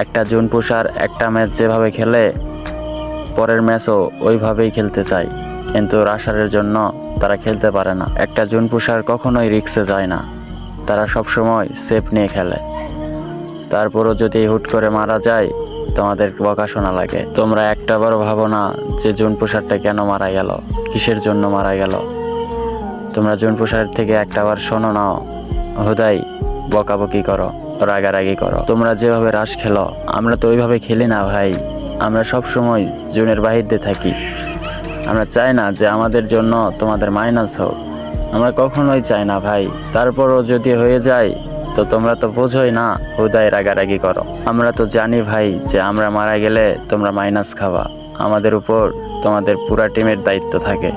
একটা জুন পুষার একটা ম্যাচ যেভাবে খেলে পরের ম্যাচও ওইভাবেই খেলতে চায়, কিন্তু রাশারের জন্য তারা খেলতে পারে না। একটা জুন পুষার কখনোই রিক্সে যায় না, তারা সবসময় সেফ নিয়ে খেলে। তারপরও যদি হুট করে মারা যায় তোমাদের বকা শোনা লাগে। তোমরা একটাবারও ভাবো না যে জুন পুষারটা কেন মারা গেল, কিসের জন্য মারা গেল। তোমরা জুন পুষারের থেকে একটাবার শোনো নাও, হুদাই বকাবকি করো, রাগারাগি করো। তোমরা যেভাবে রাশ খেলো আমরা তো ওইভাবে খেলি না ভাই। আমরা সব সময় জুনের বাহিরে থাকি। আমরা চাই না যে আমাদের জন্য তোমাদের মাইনাস হোক, আমরা কখনোই চাই না ভাই। তারপরও যদি হয়ে যায় তো তোমরা তো বোঝোই না, হুদাই রাগারাগি করো। আমরা তো জানি ভাই যে আমরা মারা গেলে তোমরা মাইনাস খাওয়া, আমাদের উপর তোমাদের পুরা টিমের দায়িত্ব থাকে।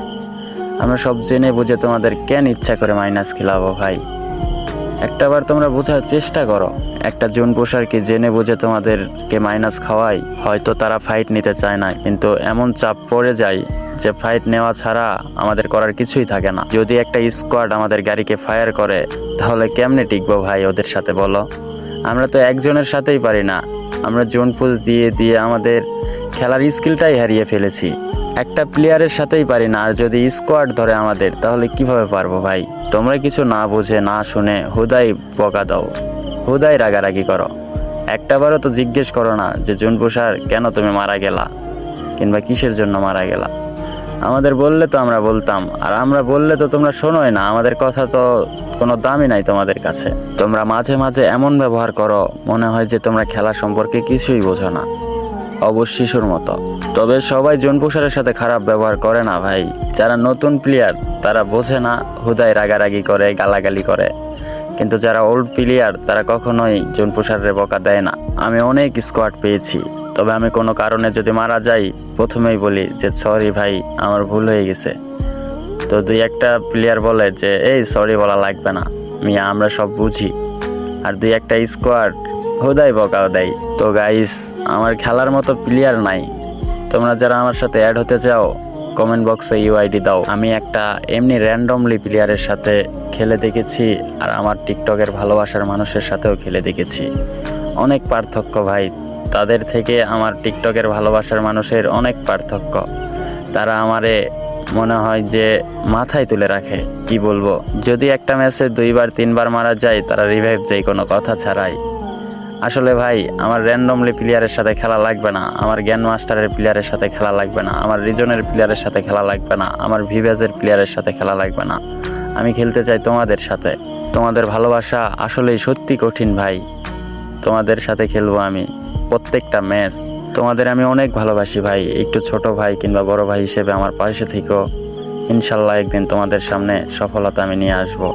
আমরা সব জেনে বুঝে তোমাদের কেন ইচ্ছা করে মাইনাস খেলাবো ভাই। একটাবার তোমরা বোঝার চেষ্টা করো, একটা জুন পুষার কি জেনে বুঝে তোমাদেরকে মাইনাস খাওয়াই? হয়তো তারা ফাইট নিতে চায় না, কিন্তু এমন চাপ পড়ে যায় যে ফাইট নেওয়া ছাড়া আমাদের করার কিছুই থাকে না। যদি একটা স্কোয়াড আমাদের গাড়িকে ফায়ার করে তাহলে কেমনে টিকবো ভাই ওদের সাথে বলো? আমরা তো একজনের সাথেই পারি না, আমরা জুন পুষ দিয়ে দিয়ে আমাদের খেলার স্কিলটাই হারিয়ে ফেলেছি। একটা প্লেয়ারের সাথেই পারি না, আর যদি স্কোয়াড ধরে আমাদের তাহলে কিভাবে পারবো ভাই? তোমরা কিছু না বুঝে না শুনে হুদাই বকা দাও, হুদাই রাগারাগি করো। একটাবারও তো জিজ্ঞেস করো না যে জুন পুষার কেন তুমি মারা গেলা, কিংবা কিসের জন্য মারা গেলা। আমাদের বললে তো আমরা বলতাম, আর আমরা বললে তো তোমরা শোনোই না। আমাদের কথা তো কোনো দামই নাই তোমাদের কাছে। তোমরা মাঝে মাঝে এমন ব্যবহার করো মনে হয় যে তোমরা খেলা সম্পর্কে কিছুই বোঝো না, অবশ্য শিশুর মতো। তবে সবাই জুন পুষারের সাথে খারাপ ব্যবহার করে না ভাই। যারা নতুন প্লেয়ার তারা বোঝে না, হুদাই রাগারাগি করে, গালাগালি করে। কিন্তু যারা ওল্ড প্লেয়ার তারা কখনোই জুন পুষারের বকা দেয় না। আমি অনেক স্কোয়াড পেয়েছি, তবে আমি কোনো কারণে যদি মারা যাই প্রথমেই বলি যে সরি ভাই, আমার ভুল হয়ে গেছে। তো দুই একটা প্লেয়ার বলে যে এই সরি বলা লাগবে না মিয়া, আমরা সব বুঝি। আর দুই একটা স্কোয়াড হুদাই বকাও দেয়। তো গাইস, আমার খেলার মতো প্লেয়ার নাই। তোমরা যারা আমার সাথে অ্যাড হতে চাও কমেন্ট বক্সে ইউআইডি দাও। আমি একটা এমনি র্যান্ডমলি প্লেয়ারের সাথে খেলে দেখেছি, আর আমার টিকটকের ভালোবাসার মানুষের সাথেও খেলে দেখেছি। অনেক পার্থক্য ভাই, তাদের থেকে আমার টিকটকের ভালোবাসার মানুষের অনেক পার্থক্য। তারা আমারে মনে হয় যে মাথায় তুলে রাখে। কি বলবো, যদি একটা ম্যাচে 2বার 3বার মারা যায় তারা রিভাইভ দেয় কোনো কথা ছাড়াই। আসলে ভাই, আমার র্যান্ডমলি প্লেয়ারের সাথে খেলা লাগবে না, আমার জ্ঞান মাস্টারের প্লেয়ারের সাথে খেলা লাগবে না, আমার রিজনের প্লেয়ারের সাথে খেলা লাগবে না, আমার ভিভেজের প্লেয়ারের সাথে খেলা লাগবে না। আমি খেলতে চাই তোমাদের সাথে। তোমাদের ভালোবাসা আসলেই সত্যি কঠিন ভাই। তোমাদের সাথে খেলবো আমি প্রত্যেকটা ম্যাচ। তোমাদের আমি অনেক ভালোবাসি ভাই। একটু ছোট ভাই কিংবা বড় ভাই হিসেবে আমার পাশে থেকো। ইনশাল্লাহ একদিন তোমাদের সামনে সফলতা আমি নিয়ে আসবো।